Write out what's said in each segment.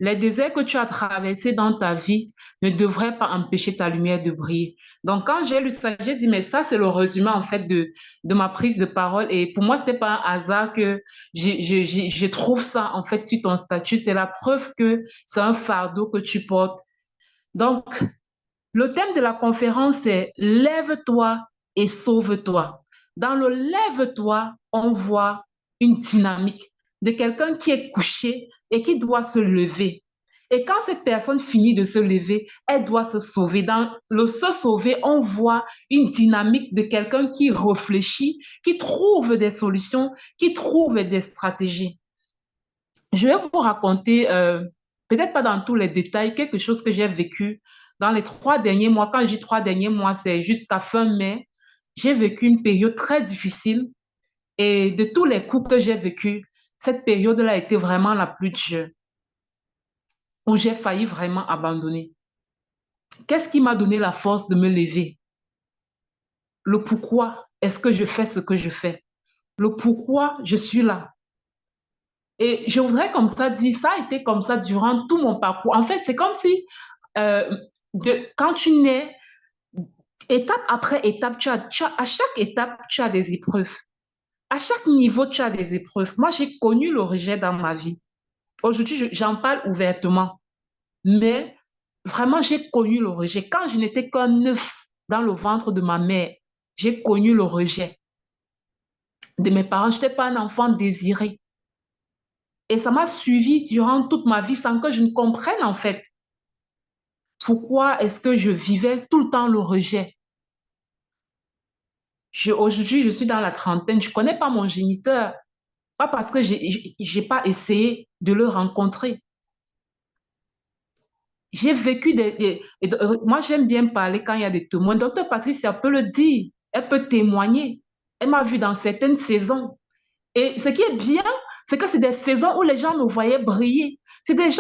Les déserts que tu as traversés dans ta vie ne devraient pas empêcher ta lumière de briller. Donc, quand j'ai lu ça, j'ai dit, mais ça, c'est le résumé, en fait, de ma prise de parole. Et pour moi, ce n'est pas un hasard que je trouve ça, en fait, sur ton statut. C'est la preuve que c'est un fardeau que tu portes. Donc, le thème de la conférence est Lève-toi et sauve-toi. Dans le Lève-toi, on voit une dynamique de quelqu'un qui est couché et qui doit se lever. Et quand cette personne finit de se lever, elle doit se sauver. Dans le se sauver, on voit une dynamique de quelqu'un qui réfléchit, qui trouve des solutions, qui trouve des stratégies. Je vais vous raconter, peut-être pas dans tous les détails, quelque chose que j'ai vécu dans les 3 derniers mois. Quand je dis 3 derniers mois, c'est jusqu'à fin mai. J'ai vécu une période très difficile et de tous les coups que j'ai vécus, cette période-là a été vraiment la plus dure, où j'ai failli vraiment abandonner. Qu'est-ce qui m'a donné la force de me lever? Le pourquoi est-ce que je fais ce que je fais? Le pourquoi je suis là? Et je voudrais comme ça dire, ça a été comme ça durant tout mon parcours. En fait, c'est comme si euh, quand tu nais, étape après étape, à chaque étape, tu as des épreuves. À chaque niveau, tu as des épreuves. Moi, j'ai connu le rejet dans ma vie. Aujourd'hui, j'en parle ouvertement. Mais vraiment, j'ai connu le rejet. Quand je n'étais qu'un œuf dans le ventre de ma mère, j'ai connu le rejet de mes parents. Je n'étais pas un enfant désiré. Et ça m'a suivi durant toute ma vie sans que je ne comprenne en fait pourquoi est-ce que je vivais tout le temps le rejet. Aujourd'hui, je suis dans la trentaine, je ne connais pas mon géniteur, pas parce que je n'ai pas essayé de le rencontrer. J'ai vécu moi, j'aime bien parler quand il y a des témoins. Docteur Patricia peut le dire, elle peut témoigner. Elle m'a vu dans certaines saisons. Et ce qui est bien, c'est que c'est des saisons où les gens me voyaient briller. C'est des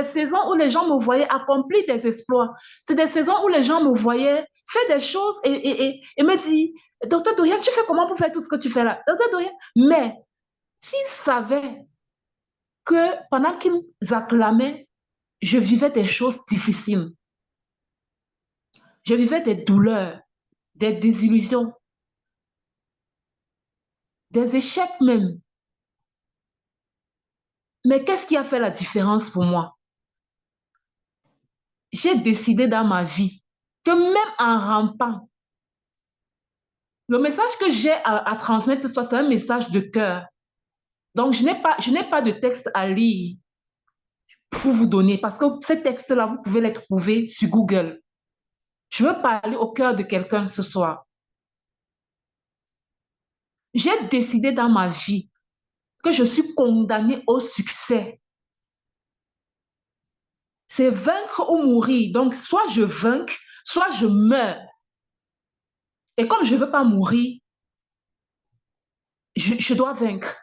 saisons où les gens me voyaient accomplir des exploits. C'est des saisons où les gens me voyaient faire des choses et me dire, Docteur Dorian, tu fais comment pour faire tout ce que tu fais là? Docteur Dorian, mais s'ils savaient que pendant qu'ils acclamaient, je vivais des choses difficiles. Je vivais des douleurs, des désillusions, des échecs même. Mais qu'est-ce qui a fait la différence pour moi? J'ai décidé dans ma vie que même en rampant, le message que j'ai à transmettre ce soir, c'est un message de cœur. Donc, je n'ai pas de texte à lire pour vous donner, parce que ces textes-là, vous pouvez les trouver sur Google. Je veux parler au cœur de quelqu'un ce soir. J'ai décidé dans ma vie que je suis condamnée au succès. C'est vaincre ou mourir. Donc, soit je vainque, soit je meurs. Et comme je ne veux pas mourir, je dois vaincre.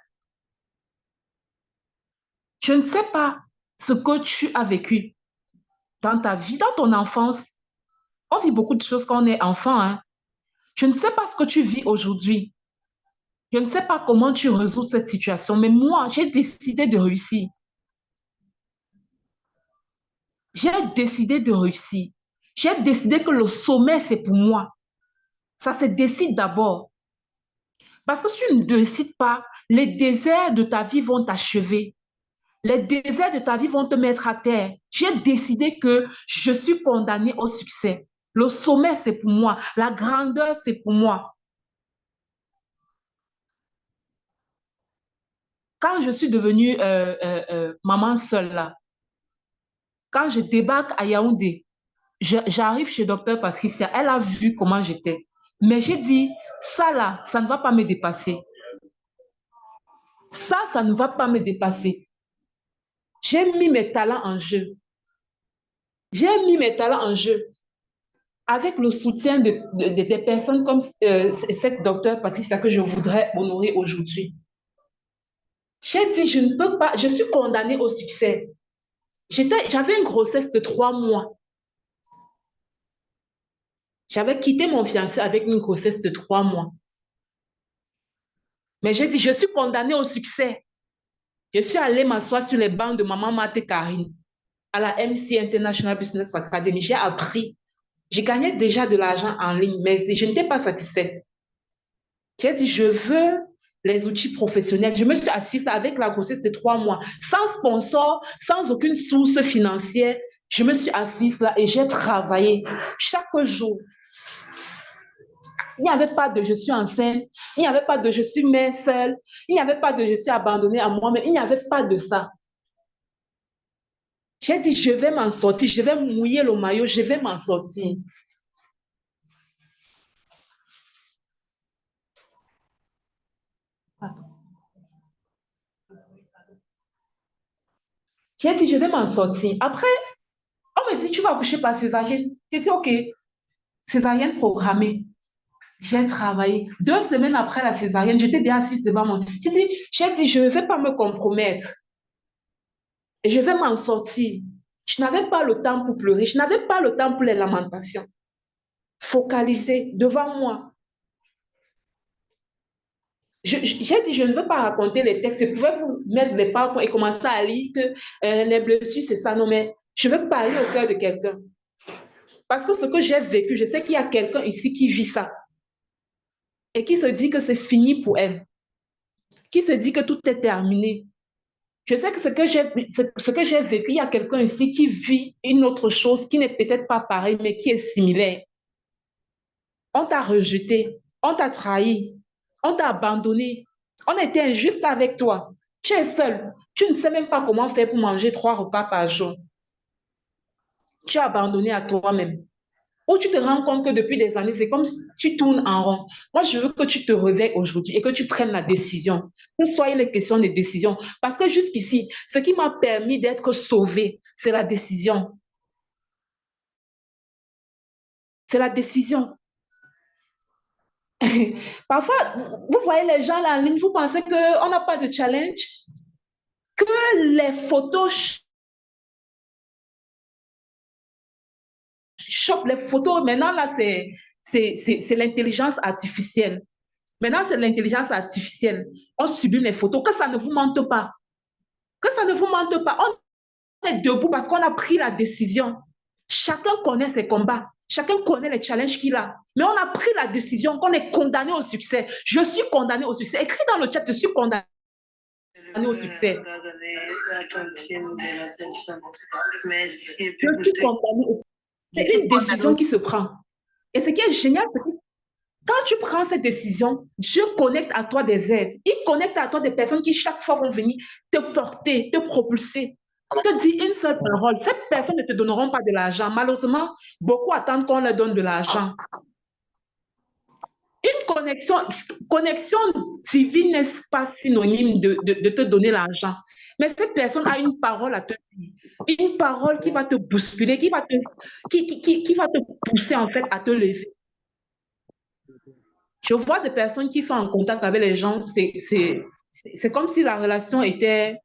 Je ne sais pas ce que tu as vécu dans ta vie, dans ton enfance. On vit beaucoup de choses quand on est enfant, hein. Je ne sais pas ce que tu vis aujourd'hui. Je ne sais pas comment tu résous cette situation, mais moi, j'ai décidé de réussir. J'ai décidé de réussir. J'ai décidé que le sommet, c'est pour moi. Ça se décide d'abord. Parce que si tu ne décides pas, les déserts de ta vie vont t'achever. Les déserts de ta vie vont te mettre à terre. J'ai décidé que je suis condamnée au succès. Le sommet, c'est pour moi. La grandeur, c'est pour moi. Quand je suis devenue maman seule, là, quand je débarque à Yaoundé, j'arrive chez Docteur Patricia, elle a vu comment j'étais. Mais j'ai dit, ça là, ça ne va pas me dépasser. Ça ne va pas me dépasser. J'ai mis mes talents en jeu. J'ai mis mes talents en jeu avec le soutien des personnes comme cette docteure Patricia que je voudrais honorer aujourd'hui. J'ai dit, je ne peux pas, je suis condamnée au succès. J'avais une grossesse de 3 mois. J'avais quitté mon fiancé avec une grossesse de 3 mois. Mais j'ai dit, je suis condamnée au succès. Je suis allée m'asseoir sur les bancs de maman Marthe et Karine. à la MC International Business Academy, j'ai appris. J'ai gagné déjà de l'argent en ligne, mais je n'étais pas satisfaite. J'ai dit, je veux les outils professionnels. Je me suis assise avec la grossesse de 3 mois, sans sponsor, sans aucune source financière. Je me suis assise là et j'ai travaillé chaque jour. Il n'y avait pas de je suis enceinte, il n'y avait pas de je suis mère seule, il n'y avait pas de je suis abandonnée à moi-même, il n'y avait pas de ça. J'ai dit, je vais m'en sortir, je vais mouiller le maillot, je vais m'en sortir. J'ai dit, je vais m'en sortir. Après, on me dit, tu vas accoucher par césarienne. J'ai dit, OK, césarienne programmée. J'ai travaillé. 2 semaines après la césarienne, j'étais déjà assise devant mon... J'ai dit, je ne vais pas me compromettre. Et je vais m'en sortir. Je n'avais pas le temps pour pleurer. Je n'avais pas le temps pour les lamentations. Focalisé devant moi. J'ai dit, je ne veux pas raconter les textes. Je pouvais vous mettre les parents et commencer à lire que les blessures, c'est ça. Non, mais je veux parler au cœur de quelqu'un. Parce que ce que j'ai vécu, je sais qu'il y a quelqu'un ici qui vit ça et qui se dit que c'est fini pour elle, qui se dit que tout est terminé. Je sais que ce que j'ai vécu, il y a quelqu'un ici qui vit une autre chose qui n'est peut-être pas pareil, mais qui est similaire. On t'a rejeté, on t'a trahi, on t'a abandonné, on était injuste avec toi. Tu es seul, tu ne sais même pas comment faire pour manger 3 repas par jour. Tu es abandonné à toi-même. Où tu te rends compte que depuis des années, c'est comme si tu tournes en rond. Moi, je veux que tu te réveilles aujourd'hui et que tu prennes la décision. Que ce soit les questions de décision. Parce que jusqu'ici, ce qui m'a permis d'être sauvée, c'est la décision. C'est la décision. Parfois, vous voyez les gens là en ligne, vous pensez qu'on n'a pas de challenge, que les photos chopent les photos. Maintenant, là, c'est l'intelligence artificielle. Maintenant, c'est l'intelligence artificielle. On sublime les photos, que ça ne vous mente pas. Que ça ne vous mente pas. On est debout parce qu'on a pris la décision. Chacun connaît ses combats. Chacun connaît les challenges qu'il a. Mais on a pris la décision qu'on est condamné au succès. Je suis condamné au succès. Écris dans le chat, je suis condamné au succès. Je suis condamné au succès. C'est une décision qui se prend. Et ce qui est génial, c'est que quand tu prends cette décision, Dieu connecte à toi des aides. Il connecte à toi des personnes qui chaque fois vont venir te porter, te propulser, te dire une seule parole. Ces personnes ne te donneront pas de l'argent. Malheureusement, beaucoup attendent qu'on leur donne de l'argent. Une connexion divine n'est pas synonyme de te donner l'argent. Mais cette personne a une parole à te dire. Une parole qui va te bousculer, qui va te pousser en fait à te lever. Je vois des personnes qui sont en contact avec les gens, c'est comme si la relation était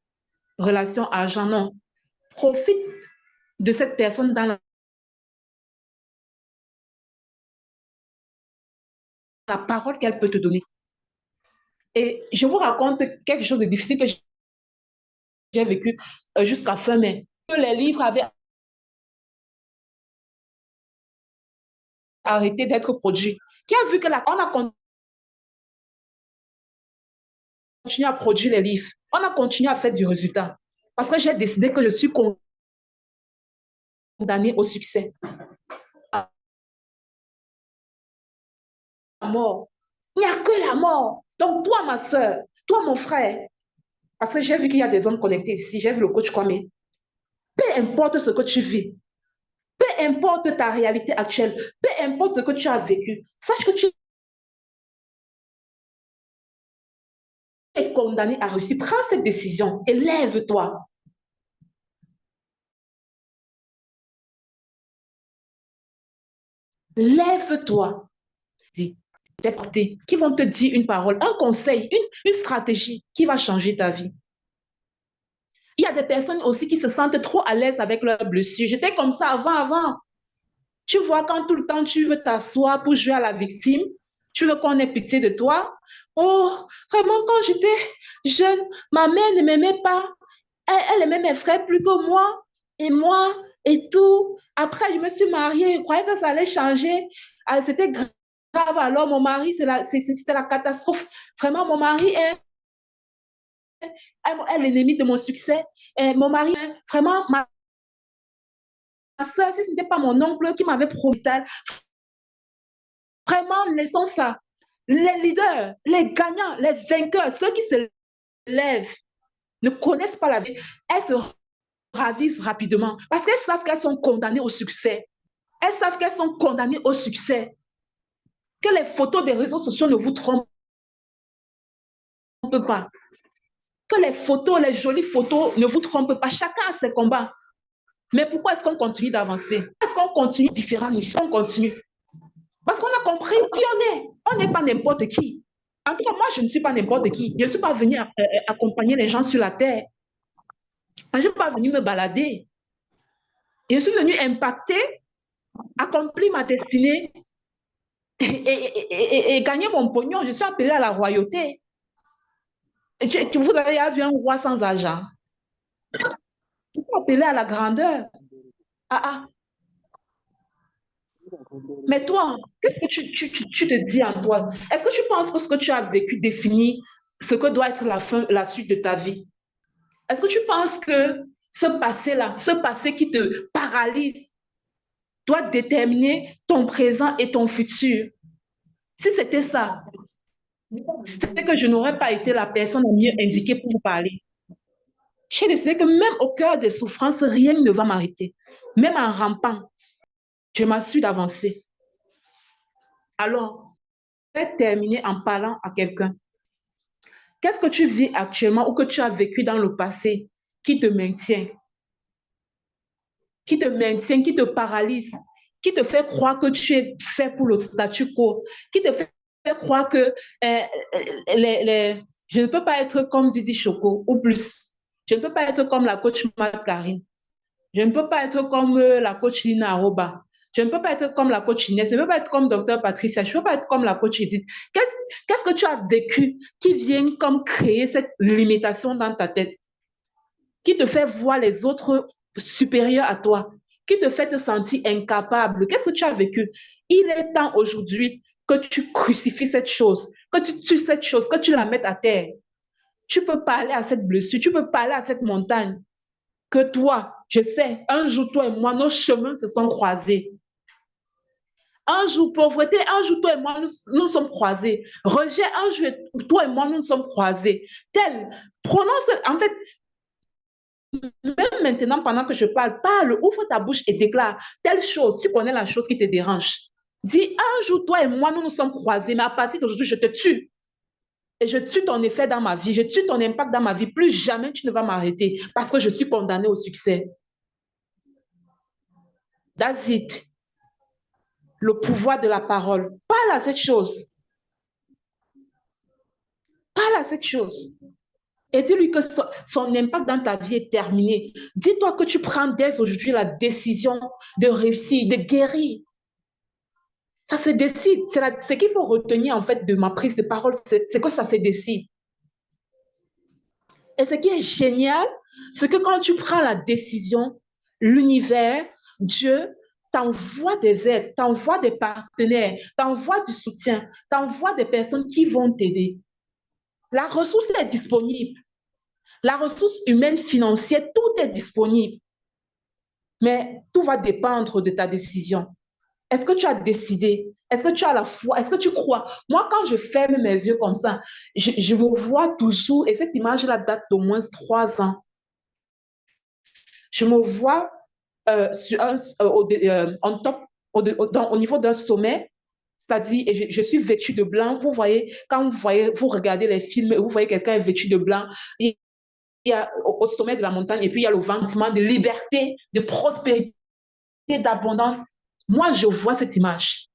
relation argent. Non. Profite de cette personne dans la parole qu'elle peut te donner. Et je vous raconte quelque chose de difficile que j'ai vécu jusqu'à fin mai. Les livres avaient arrêté d'être produits. Qui a vu que on a continué à produire les livres. On a continué à faire du résultat. Parce que j'ai décidé que je suis condamnée au succès. La mort. Il n'y a que la mort. Donc, toi, ma soeur, toi, mon frère, parce que j'ai vu qu'il y a des hommes connectés ici, j'ai vu le coach Kwame. Peu importe ce que tu vis, peu importe ta réalité actuelle, peu importe ce que tu as vécu, sache que tu es condamné à réussir. Prends cette décision et lève-toi. Lève-toi. Qui vont te dire une parole, un conseil, une stratégie qui va changer ta vie. Il y a des personnes aussi qui se sentent trop à l'aise avec leurs blessures. J'étais comme ça avant. Tu vois, quand tout le temps tu veux t'asseoir pour jouer à la victime, tu veux qu'on ait pitié de toi. Oh, vraiment, quand j'étais jeune, ma mère ne m'aimait pas. Elle aimait mes frères plus que moi. Et moi, et tout. Après, je me suis mariée, je croyais que ça allait changer. Ah, c'était grave. Alors, mon mari, c'était la catastrophe. Vraiment, mon mari est l'ennemi de mon succès. Et mon mari, vraiment, ma soeur, si ce n'était pas mon oncle qui m'avait promis, vraiment, laissons ça. Les leaders, les gagnants, les vainqueurs, ceux qui se lèvent, ne connaissent pas la vie. Elles se ravissent rapidement parce qu'elles savent qu'elles sont condamnées au succès. Elles savent qu'elles sont condamnées au succès. Que les photos des réseaux sociaux ne vous trompent pas. Que les photos, les jolies photos ne vous trompent pas. Chacun a ses combats. Mais pourquoi est-ce qu'on continue d'avancer? Est-ce qu'on continue différents missions? On continue. Parce qu'on a compris qui on est. On n'est pas n'importe qui. En tout cas, moi, je ne suis pas n'importe qui. Je ne suis pas venue accompagner les gens sur la terre. Je ne suis pas venue me balader. Je suis venue impacter, accomplir ma destinée et gagner mon pognon. Je suis appelée à la royauté. Vous avez vu un roi sans argent. Vous êtes appelé à la grandeur. Ah, ah. Mais toi, qu'est-ce que tu te dis en toi? Est-ce que tu penses que ce que tu as vécu définit ce que doit être la suite de ta vie? Est-ce que tu penses que ce passé-là, ce passé qui te paralyse, doit déterminer ton présent et ton futur? Si c'était ça, c'est que je n'aurais pas été la personne la mieux indiquée pour vous parler. J'ai décidé que même au cœur des souffrances, rien ne va m'arrêter. Même en rampant, je m'assure d'avancer. Alors, je vais terminer en parlant à quelqu'un. Qu'est-ce que tu vis actuellement ou que tu as vécu dans le passé qui te maintient, qui te paralyse, qui te fait croire que tu es fait pour le statu quo, qui te fait croire que je ne peux pas être comme Didi Choco ou plus. Je ne peux pas être comme la coach Marc-Karine. Je ne peux pas être comme la coach Lina Aroba. Je ne peux pas être comme la coach Inès. Je ne peux pas être comme Docteur Patricia. Je ne peux pas être comme la coach Edith. Qu'est-ce que tu as vécu qui vient comme créer cette limitation dans ta tête, qui te fait voir les autres supérieurs à toi, qui te fait te sentir incapable? Qu'est-ce que tu as vécu? Il est temps aujourd'hui que tu crucifies cette chose, que tu tues cette chose, que tu la mettes à terre. Tu peux parler à cette blessure, tu peux parler à cette montagne que toi, je sais, un jour, toi et moi, nos chemins se sont croisés. Un jour, pauvreté, un jour, toi et moi, nous sommes croisés. Rejet, un jour, toi et moi, nous sommes croisés. Tel, prononce, en fait, même maintenant, pendant que je parle, ouvre ta bouche et déclare telle chose. Tu connais la chose qui te dérange. Dis, un jour, toi et moi, nous nous sommes croisés, mais à partir d'aujourd'hui, je te tue. Et je tue ton effet dans ma vie, je tue ton impact dans ma vie. Plus jamais tu ne vas m'arrêter parce que je suis condamnée au succès. That's it. Le pouvoir de la parole. Parle à cette chose. Parle à cette chose. Et dis-lui que son impact dans ta vie est terminé. Dis-toi que tu prends dès aujourd'hui la décision de réussir, de guérir. Ça se décide. Ce qu'il faut retenir en fait de ma prise de parole, c'est que ça se décide. Et ce qui est génial, c'est que quand tu prends la décision, l'univers, Dieu, t'envoie des aides, t'envoie des partenaires, t'envoie du soutien, t'envoie des personnes qui vont t'aider. La ressource est disponible. La ressource humaine, financière, tout est disponible. Mais tout va dépendre de ta décision. Est-ce que tu as décidé? Est-ce que tu as la foi? Est-ce que tu crois? Moi, quand je ferme mes yeux comme ça, je me vois toujours, et cette image-là date d'au moins 3 ans. Je me vois en top, au niveau d'un sommet, c'est-à-dire, je suis vêtue de blanc. Vous voyez, quand vous regardez les films, vous voyez quelqu'un vêtu de blanc. Il y a au sommet de la montagne, et puis il y a le sentiment de liberté, de prospérité, d'abondance. Moi, je vois cette image.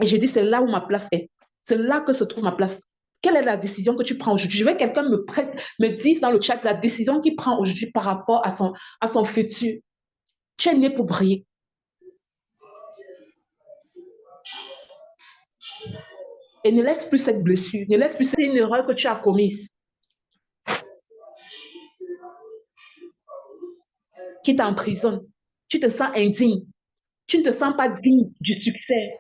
Et je dis, c'est là où ma place est. C'est là que se trouve ma place. Quelle est la décision que tu prends aujourd'hui? Je veux que quelqu'un me dise dans le chat la décision qu'il prend aujourd'hui par rapport à son futur. Tu es né pour briller. Et ne laisse plus cette blessure, ne laisse plus cette erreur que tu as commise, qui t'emprisonne. Tu te sens indigne. Tu ne te sens pas digne du succès.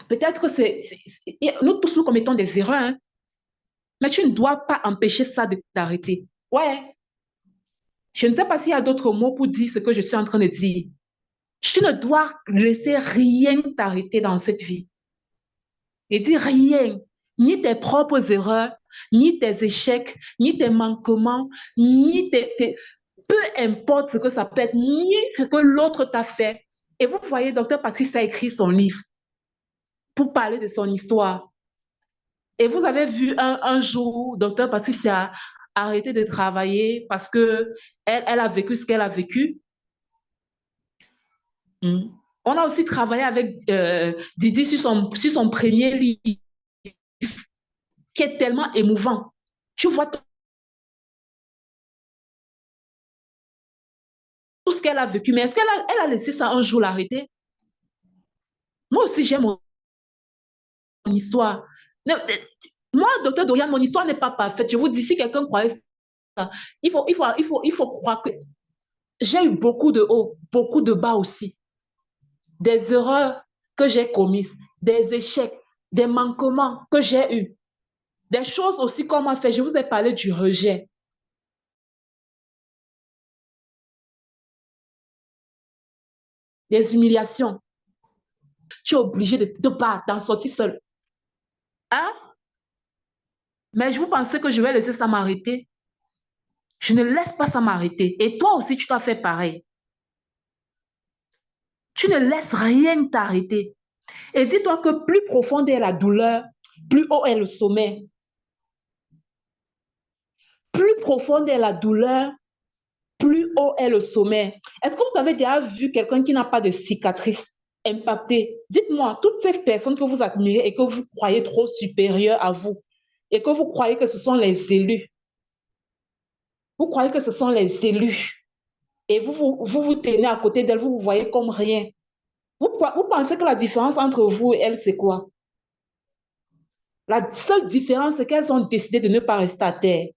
Peut-être que nous tous, nous commettons des erreurs, hein, mais tu ne dois pas empêcher ça de t'arrêter. Ouais, je ne sais pas s'il y a d'autres mots pour dire ce que je suis en train de dire. Tu ne dois laisser rien t'arrêter dans cette vie. Et dire rien, ni tes propres erreurs, ni tes échecs, ni tes manquements, ni peu importe ce que ça peut être, ni ce que l'autre t'a fait. Et vous voyez, docteur Patrice a écrit son livre pour parler de son histoire. Et vous avez vu un jour, docteur Patrice a arrêté de travailler parce que elle a vécu ce qu'elle a vécu. Mm. On a aussi travaillé avec Didi sur son premier livre qui est tellement émouvant. Tu vois tout ce qu'elle a vécu, mais est-ce elle a laissé ça un jour l'arrêter? Moi aussi, j'ai mon histoire. Moi, docteur Dorian, mon histoire n'est pas parfaite. Je vous dis, si quelqu'un croyait ça, il faut croire que j'ai eu beaucoup de hauts, beaucoup de bas aussi. Des erreurs que j'ai commises, des échecs, des manquements que j'ai eus, des choses aussi qu'on m'a fait. Je vous ai parlé du rejet, des humiliations. Tu es obligé de te battre, d'en sortir seul. Hein? Mais je vous pensais que je vais laisser ça m'arrêter. Je ne laisse pas ça m'arrêter. Et toi aussi, tu t'as fait pareil. Tu ne laisses rien t'arrêter. Et dis-toi que plus profonde est la douleur, plus haut est le sommet. Plus profonde est la douleur, plus haut est le sommet. Est-ce que vous avez déjà vu quelqu'un qui n'a pas de cicatrice impactée? Dites-moi, toutes ces personnes que vous admirez et que vous croyez trop supérieures à vous, et que vous croyez que ce sont les élus, vous croyez que ce sont les élus, et vous tenez à côté d'elles, vous vous voyez comme rien. Vous pensez que la différence entre vous et elles, c'est quoi? La seule différence, c'est qu'elles ont décidé de ne pas rester à terre.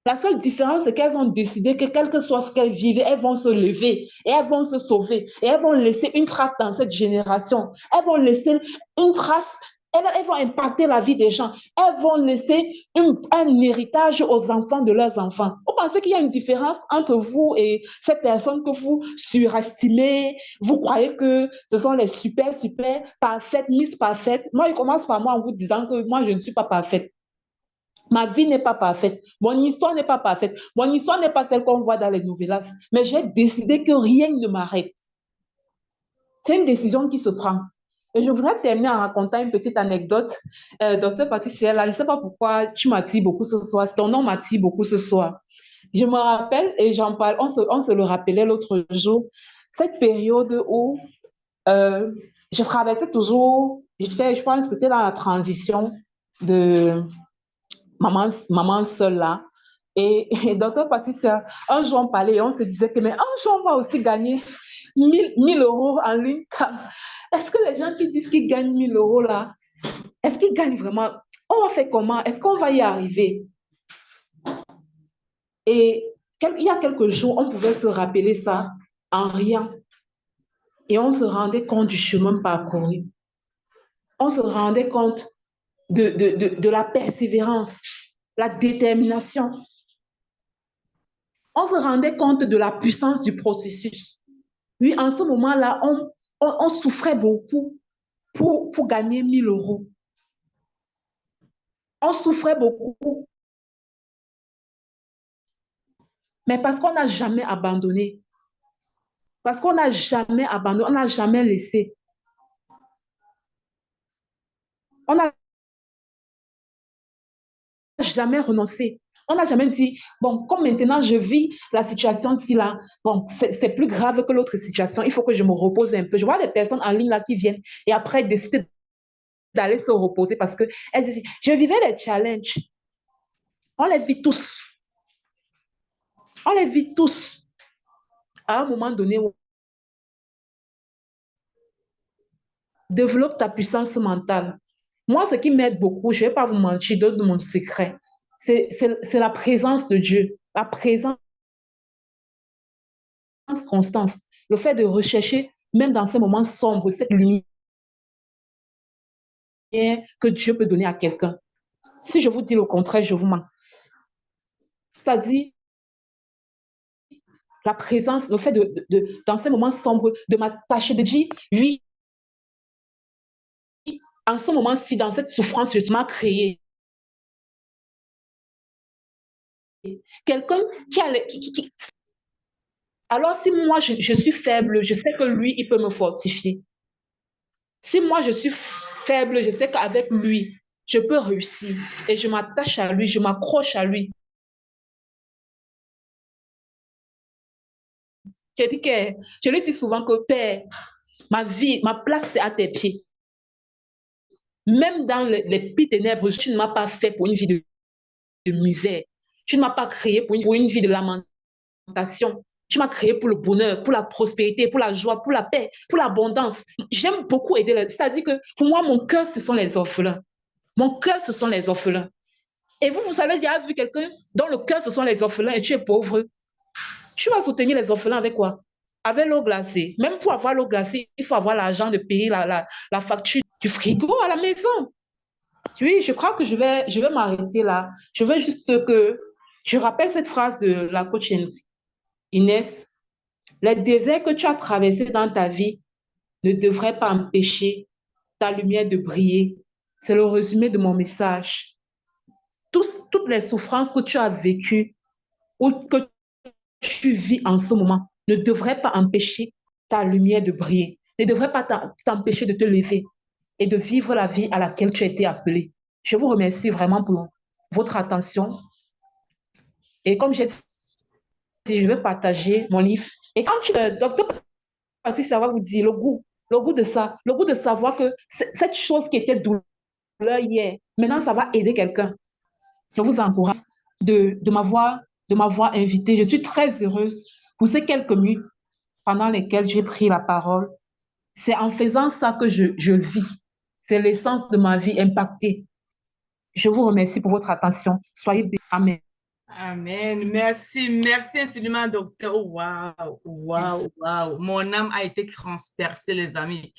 La seule différence, c'est qu'elles ont décidé que quel que soit ce qu'elles vivent, elles vont se lever et elles vont se sauver et elles vont laisser une trace dans cette génération. Elles vont laisser une trace, elles vont impacter la vie des gens. Elles vont laisser un héritage aux enfants de leurs enfants. Vous pensez qu'il y a une différence entre vous et ces personnes que vous surestimez? Vous croyez que ce sont les super, super parfaites, Miss Parfaites? Moi, je commence par moi en vous disant que moi, je ne suis pas parfaite. Ma vie n'est pas parfaite. Mon histoire n'est pas parfaite. Mon histoire n'est pas celle qu'on voit dans les novellas. Mais j'ai décidé que rien ne m'arrête. C'est une décision qui se prend. Et je voudrais terminer en racontant une petite anecdote. Docteur Patricia, je ne sais pas pourquoi tu m'attires beaucoup ce soir. Ton nom m'attire beaucoup ce soir. Je me rappelle et j'en parle, on se le rappelait l'autre jour, cette période où euh, je traversais toujours, je pense que c'était dans la transition de maman seule là. Et docteur Patricia, un jour on parlait et on se disait que, mais un jour on va aussi gagner 1000 euros en ligne. Est-ce que les gens qui disent qu'ils gagnent 1000 euros là, est-ce qu'ils gagnent vraiment? On va faire comment? Est-ce qu'on va y arriver? Et il y a quelques jours, on pouvait se rappeler ça en riant. Et on se rendait compte du chemin parcouru. On se rendait compte de la persévérance, la détermination. On se rendait compte de la puissance du processus. Oui, en ce moment-là, on souffrait beaucoup pour gagner 1000 euros. On souffrait beaucoup, mais parce qu'on n'a jamais abandonné. Parce qu'on n'a jamais abandonné, on n'a jamais laissé. On n'a jamais renoncé. On n'a jamais dit, bon, comme maintenant je vis la situation ci là, bon, c'est plus grave que l'autre situation, il faut que je me repose un peu. Je vois des personnes en ligne là qui viennent et après décident d'aller se reposer parce qu'elles disent, je vivais les challenges. On les vit tous. On les vit tous. À un moment donné, développe ta puissance mentale. Moi, ce qui m'aide beaucoup, je ne vais pas vous mentir, donne mon secret, c'est la présence de Dieu, la présence constance, le fait de rechercher, même dans ces moments sombres, cette lumière que Dieu peut donner à quelqu'un. Si je vous dis le contraire, je vous mens. C'est-à-dire, la présence, le fait dans ces moments sombres, de m'attacher, de dire, oui, en ce moment-ci, dans cette souffrance, je m'ai créé. Quelqu'un qui. Alors, si moi, je suis faible, je sais que lui, il peut me fortifier. Si moi, je suis faible, je sais qu'avec lui, je peux réussir. Et je m'attache à lui, je m'accroche à lui. Je lui dis souvent que, Père, ma vie, ma place, c'est à tes pieds. Même dans les pires ténèbres, tu ne m'as pas fait pour une vie de misère. Tu ne m'as pas créé pour une vie de lamentation. Tu m'as créé pour le bonheur, pour la prospérité, pour la joie, pour la paix, pour l'abondance. J'aime beaucoup aider. C'est-à-dire que pour moi, mon cœur, ce sont les orphelins. Mon cœur, ce sont les orphelins. Et vous savez, il y a vu quelqu'un dont le cœur, ce sont les orphelins et tu es pauvre. Tu vas soutenir les orphelins avec quoi? Avec l'eau glacée. Même pour avoir l'eau glacée, il faut avoir l'argent de payer la facture du frigo à la maison. Oui, je crois que je vais m'arrêter là. Je veux juste que je rappelle cette phrase de la coach Inès. Les déserts que tu as traversés dans ta vie ne devraient pas empêcher ta lumière de briller. C'est le résumé de mon message. Toutes les souffrances que tu as vécues ou que tu vis en ce moment ne devraient pas empêcher ta lumière de briller, ne devraient pas t'empêcher de te lever et de vivre la vie à laquelle tu as été appelé. Je vous remercie vraiment pour votre attention. Et comme j'ai dit, je vais partager mon livre. Et quand le docteur Patrice, ça va vous dire le goût de ça, le goût de savoir que cette chose qui était douleur hier, maintenant ça va aider quelqu'un. Je vous encourage de m'avoir invité. Je suis très heureuse pour ces quelques minutes pendant lesquelles j'ai pris la parole. C'est en faisant ça que je vis. C'est l'essence de ma vie impactée. Je vous remercie pour votre attention. Soyez bénis. Amen. Amen. Merci, merci infiniment, docteur. Waouh, waouh, waouh. Mon âme a été transpercée, les amis.